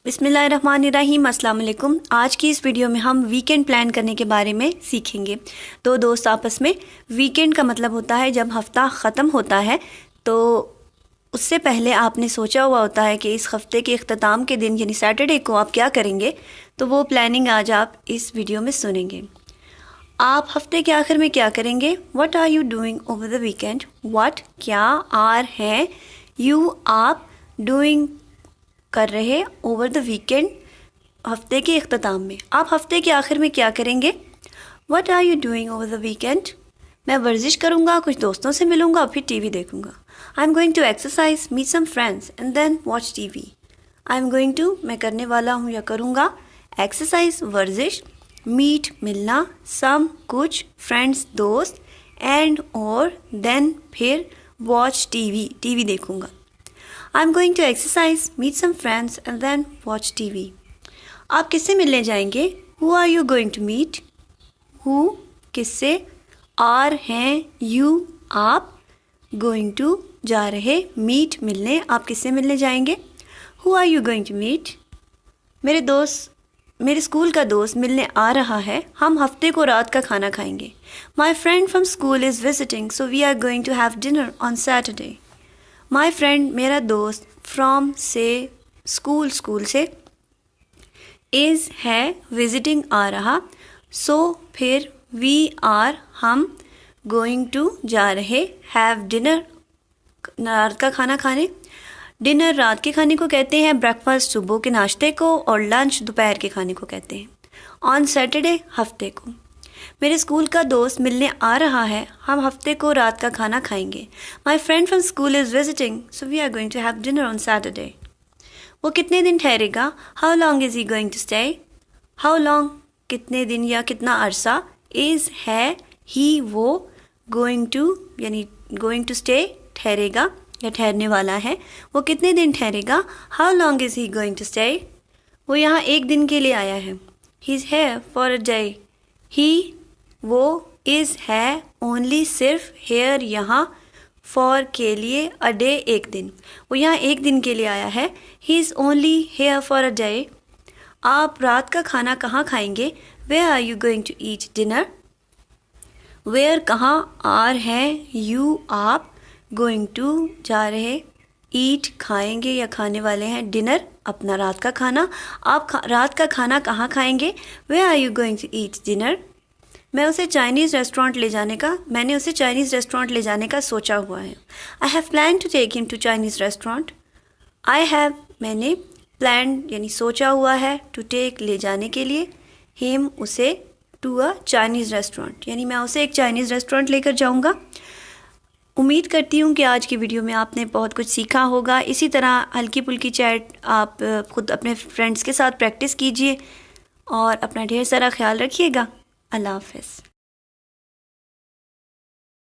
बिस्मिल्लाहिर्रहमानिर्रहीम, अस्सलाम वालेकुम। आज की इस वीडियो में हम वीकेंड प्लान करने के बारे में सीखेंगे। दो दोस्त आपस में, वीकेंड का मतलब होता है जब हफ्ता ख़त्म होता है, तो उससे पहले आपने सोचा हुआ होता है कि इस हफ्ते के इख्तिताम के दिन यानी सैटरडे को आप क्या करेंगे। तो वो प्लानिंग आज आप इस वीडियो में सुनेंगे। आप हफ्ते के आखिर में क्या करेंगे? What are you doing over the weekend? What क्या, आर है, यू आप, डूइंग कर रहे, ओवर द वीकेंड हफ्ते के इख्तिताम में। आप हफ्ते के आखिर में क्या करेंगे? What are you doing over the weekend? मैं वर्जिश करूँगा, कुछ दोस्तों से मिलूँगा और फिर टीवी देखूँगा। I am going to exercise, meet some friends and then watch TV. I am going to, मैं करने वाला हूँ या करूँगा, एक्सरसाइज वर्जिश, मीट मिलना, सम कुछ, फ्रेंड्स दोस्त, एंड और देन फिर वॉच टीवी, टीवी देखूँगा। I am going to exercise, meet some friends and then watch TV. आप किससे मिलने जाएंगे? Who are you going to meet? Who किससे, आर हैं, यू आप, गोइंग टू जा रहे, मीट मिलने, आप किससे मिलने जाएंगे? Who are you going to meet? मेरे स्कूल का दोस्त मिलने आ रहा है, हम हफ्ते को रात का खाना खाएंगे। My friend from school is visiting so we are going to have dinner on Saturday. My friend मेरा दोस्त, फ्रॉम से स्कूल, स्कूल से, इज़ है, विजिटिंग आ रहा, सो फिर वी आर हम, गोइंग टू जा रहे, हैव डिनर रात का खाना खाने। डिनर रात के खाने को कहते हैं, ब्रेकफास्ट सुबह के नाश्ते को, और लंच दोपहर के खाने को कहते हैं। ऑन सैटरडे हफ्ते को। मेरे स्कूल का दोस्त मिलने आ रहा है, हम हफ्ते को रात का खाना खाएंगे। My friend from school is visiting so we are going to have dinner on Saturday. वो कितने दिन ठहरेगा? How long is he going to stay? How long कितने दिन या कितना अरसा, इज़ है, ही वो, गोइंग टू यानी गोइंग टू स्टे ठहरेगा या ठहरने वाला है, वो कितने दिन ठहरेगा? How long is he going to stay? वो यहाँ एक दिन के लिए आया है। He is here for a day. He वो, इज़ है, ओनली सिर्फ, हेयर यहाँ, फॉर के लिए, अ डे एक दिन, वो यहाँ एक दिन के लिए आया है। He is only here for a day. आप रात का खाना कहाँ खाएंगे? Where are you going to eat dinner? Where कहाँ, आर है, यू आप, गोइंग टू जा रहे, ईट खाएंगे या खाने वाले हैं, डिनर अपना रात का खाना। आप रात का खाना कहाँ खाएंगे? Where are you going to eat dinner? मैंने उसे चाइनीज़ रेस्टोरेंट ले जाने का सोचा हुआ है। I have plan to take him to Chinese restaurant. I have मैंने, प्लान यानी सोचा हुआ है, टू टेक ले जाने के लिए, हिम उसे, टू अ चाइनीज़ रेस्टोरेंट यानी मैं उसे एक चाइनीज़ रेस्टोरेंट लेकर जाऊंगा। उम्मीद करती हूँ कि आज की वीडियो में आपने बहुत कुछ सीखा होगा। इसी तरह हल्की फुल्की चैट आप खुद अपने फ्रेंड्स के साथ प्रैक्टिस कीजिए और अपना ढेर सारा ख्याल रखिएगा। अल्लाह हाफ़िज़।